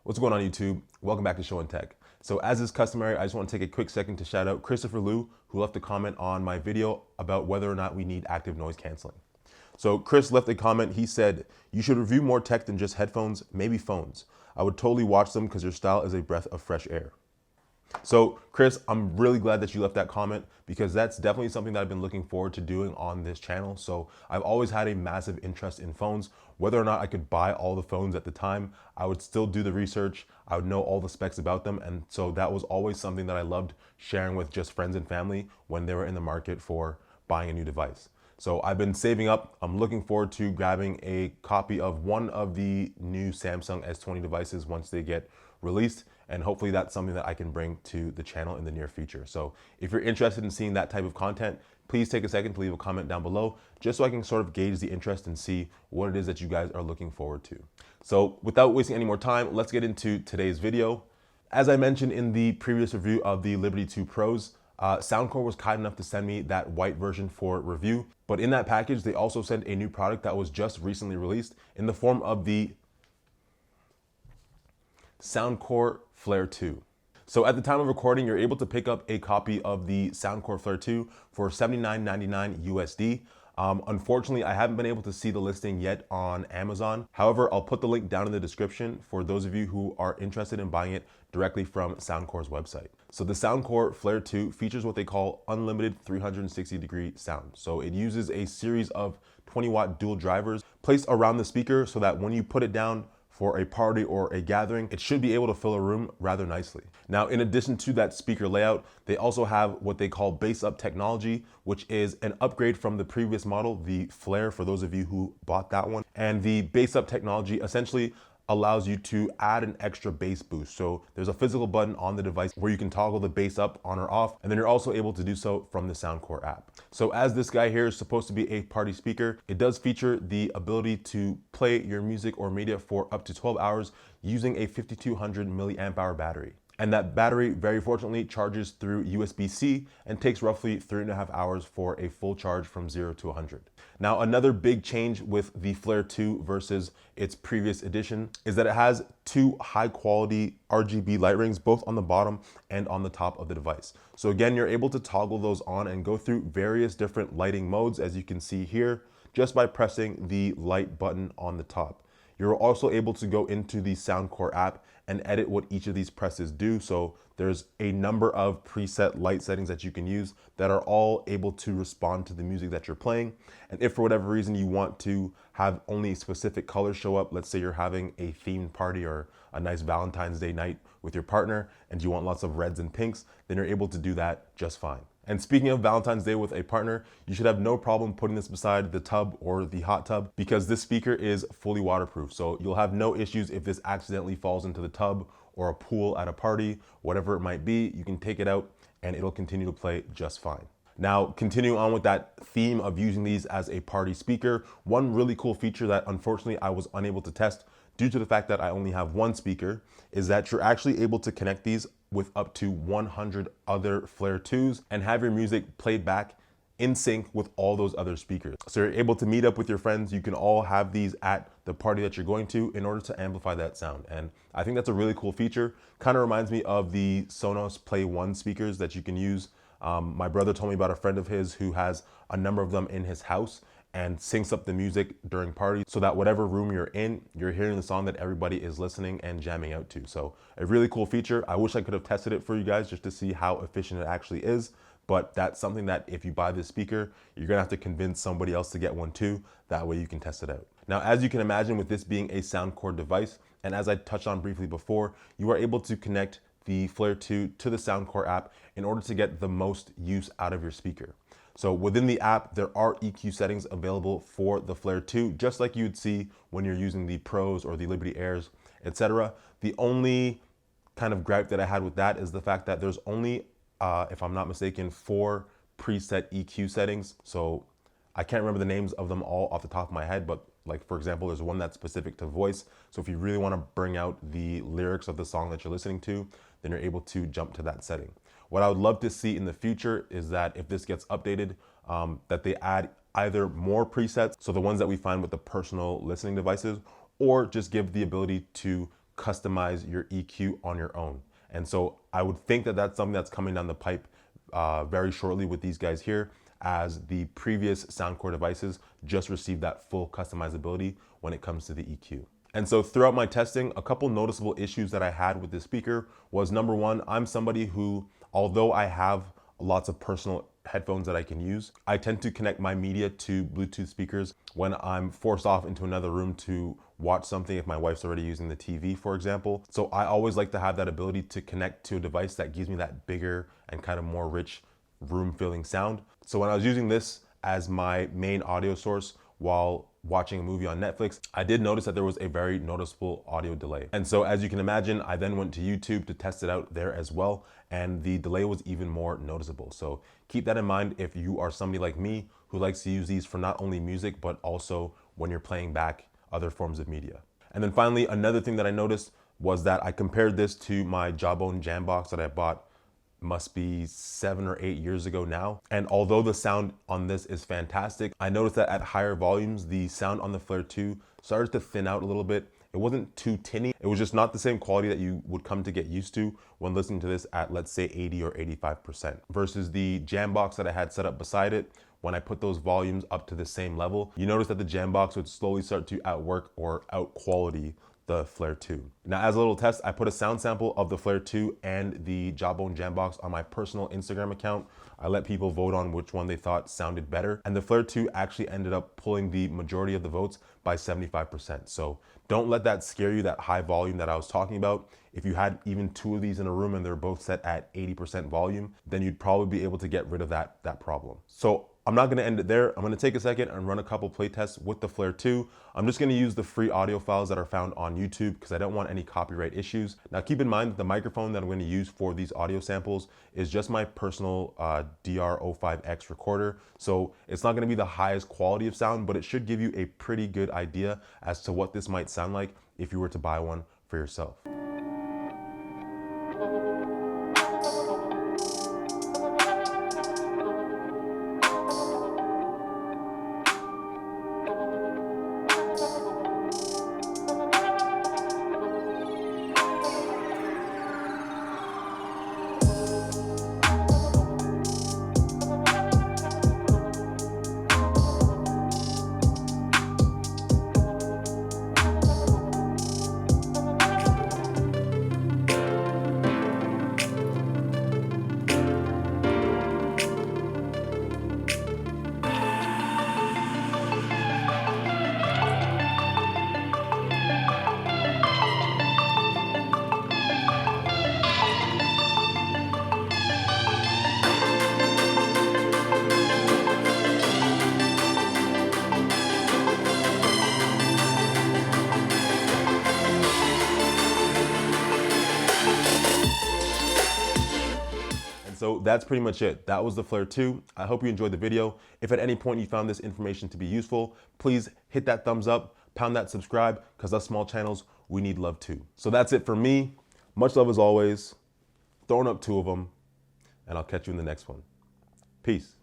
What's going on YouTube? Welcome back to Show and Tech. So as is customary, I just want to take a quick second to shout out Christopher Liu, who left a comment on my video about whether or not we need active noise canceling. So Chris left a comment. He said, "You should review more tech than just headphones, maybe phones. I would totally watch them because your style is a breath of fresh air." So Chris, I'm really glad that you left that comment because that's definitely something that I've been looking forward to doing on this channel. So I've always had a massive interest in phones. Whether or not I could buy all the phones at the time, I would still do the research. I would know all the specs about them. And so that was always something that I loved sharing with just friends and family when they were in the market for buying a new device. So I've been saving up. I'm looking forward to grabbing a copy of one of the new Samsung S20 devices once they get released. And hopefully that's something that I can bring to the channel in the near future. So if you're interested in seeing that type of content, please take a second to leave a comment down below, just so I can sort of gauge the interest and see what it is that you guys are looking forward to. So without wasting any more time, let's get into today's video. As I mentioned in the previous review of the Liberty 2 Pros, Soundcore was kind enough to send me that white version for review. But in that package, they also sent a new product that was just recently released in the form of the Soundcore Flare 2. So at the time of recording, you're able to pick up a copy of the Soundcore Flare 2 for $79.99 USD. Unfortunately, I haven't been able to see the listing yet on Amazon. However, I'll put the link down in the description for those of you who are interested in buying it directly from Soundcore's website. So the Soundcore Flare 2 features what they call unlimited 360-degree sound. So it uses a series of 20-watt dual drivers placed around the speaker so that when you put it down for a party or a gathering, it should be able to fill a room rather nicely. Now, in addition to that speaker layout, they also have what they call bass up technology, which is an upgrade from the previous model, the Flare, for those of you who bought that one. And the bass up technology essentially allows you to add an extra bass boost. So there's a physical button on the device where you can toggle the bass up on or off, and then you're also able to do so from the Soundcore app. So as this guy here is supposed to be a party speaker, it does feature the ability to play your music or media for up to 12 hours using a 5200 milliamp hour battery. And that battery, very fortunately, charges through USB-C and takes roughly 3.5 hours for a full charge from 0 to 100. Now, another big change with the Flare 2 versus its previous edition is that it has two high-quality Rgb light rings, both on the bottom and on the top of the device. So again, you're able to toggle those on and go through various different lighting modes, as you can see here, just by pressing the light button on the top. You're also able to go into the Soundcore app and edit what each of these presses do. So there's a number of preset light settings that you can use that are all able to respond to the music that you're playing. And if for whatever reason you want to have only specific colors show up, let's say you're having a themed party or a nice Valentine's Day night with your partner and you want lots of reds and pinks, then you're able to do that just fine. And speaking of Valentine's Day with a partner, you should have no problem putting this beside the tub or the hot tub because this speaker is fully waterproof. So you'll have no issues if this accidentally falls into the tub or a pool at a party, whatever it might be, you can take it out and it'll continue to play just fine. Now, continuing on with that theme of using these as a party speaker, one really cool feature that unfortunately I was unable to test due to the fact that I only have one speaker is that you're actually able to connect these with up to 100 other Flare 2s and have your music played back in sync with all those other speakers. So you're able to meet up with your friends. You can all have these at the party that you're going to in order to amplify that sound. And I think that's a really cool feature. Kind of reminds me of the Sonos Play 1 speakers that you can use. My brother told me about a friend of his who has a number of them in his house and syncs up the music during parties so that whatever room you're in, you're hearing the song that everybody is listening and jamming out to. So a really cool feature. I wish I could have tested it for you guys just to see how efficient it actually is. But that's something that if you buy this speaker, you're gonna have to convince somebody else to get one too. That way you can test it out. Now, as you can imagine with this being a Soundcore device, and as I touched on briefly before, you are able to connect the Flare 2 to the Soundcore app in order to get the most use out of your speaker. So within the app, there are EQ settings available for the Flare 2, just like you'd see when you're using the Pros or the Liberty Airs, etc. The only kind of gripe that I had with that is the fact that there's only, if I'm not mistaken, 4 preset EQ settings. So I can't remember the names of them all off the top of my head, but like, for example, there's one that's specific to voice. So if you really want to bring out the lyrics of the song that you're listening to, then you're able to jump to that setting. What I would love to see in the future is that if this gets updated, that they add either more presets, so the ones that we find with the personal listening devices, or just give the ability to customize your EQ on your own. And so I would think that that's something that's coming down the pipe very shortly with these guys here, as the previous Soundcore devices just received that full customizability when it comes to the EQ. And so throughout my testing, a couple noticeable issues that I had with this speaker was, number one, I'm somebody who, although I have lots of personal headphones that I can use, I tend to connect my media to Bluetooth speakers when I'm forced off into another room to watch something, if my wife's already using the TV, for example. So I always like to have that ability to connect to a device that gives me that bigger and kind of more rich room-filling sound. So when I was using this as my main audio source while watching a movie on Netflix, I did notice that there was a very noticeable audio delay. And so as you can imagine, I then went to YouTube to test it out there as well, and the delay was even more noticeable. So keep that in mind if you are somebody like me who likes to use these for not only music, but also when you're playing back other forms of media. And then finally, another thing that I noticed was that I compared this to my Jawbone Jambox that I bought must be 7 or 8 years ago now. And although the sound on this is fantastic, I noticed that at higher volumes, the sound on the Flare 2 started to thin out a little bit. It wasn't too tinny. It was just not the same quality that you would come to get used to when listening to this at, let's say, 80 or 85%. Versus the Jambox that I had set up beside it, when I put those volumes up to the same level, you notice that the Jambox would slowly start to outwork or out-quality the Flare 2. Now, as a little test, I put a sound sample of the Flare 2 and the Jawbone Jambox on my personal Instagram account. I let people vote on which one they thought sounded better, and the Flare 2 actually ended up pulling the majority of the votes by 75%. So don't let that scare you, that high volume that I was talking about. If you had even 2 of these in a room and they're both set at 80% volume, then you'd probably be able to get rid of that problem. So I'm not gonna end it there. I'm gonna take a second and run a couple play tests with the Flare 2. I'm just gonna use the free audio files that are found on YouTube because I don't want any copyright issues. Now keep in mind that the microphone that I'm gonna use for these audio samples is just my personal DR05X recorder. So it's not gonna be the highest quality of sound, but it should give you a pretty good idea as to what this might sound like if you were to buy one for yourself. So that's pretty much it. That was the Flare 2. I hope you enjoyed the video. If at any point you found this information to be useful, please hit that thumbs up, pound that subscribe, because us small channels, we need love too. So that's it for me. Much love as always. Throwing up 2 of them, and I'll catch you in the next one. Peace.